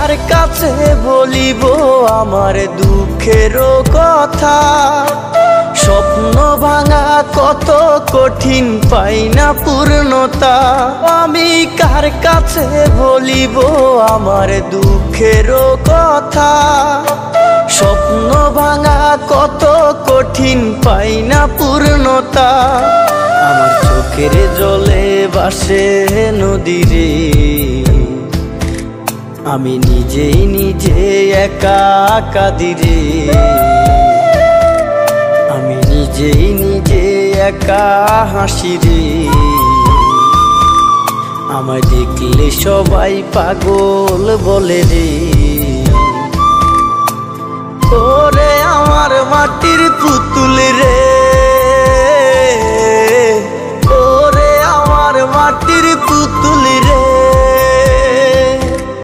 কার কাছে বলিব আমার দুঃখের কথা? স্বপ্ন ভাঙা কত কঠিন, পাই না পূর্ণতা। আমি কার কাছে বলিব আমার দুঃখের কথা? স্বপ্ন ভাঙা কত কঠিন, পাই না পূর্ণতা। আমার চোখের জলে ভাসে নদী রে, আমি নিজেই নিজে একা কাঁদি রে। আমি নিজেই নিজে একা হাসি রে। আমায় দেখলে সবাই পাগল বলে রে। ওরে আমার মাটির পুতুল রে, ওরে আমার মাটির পুতুল রে।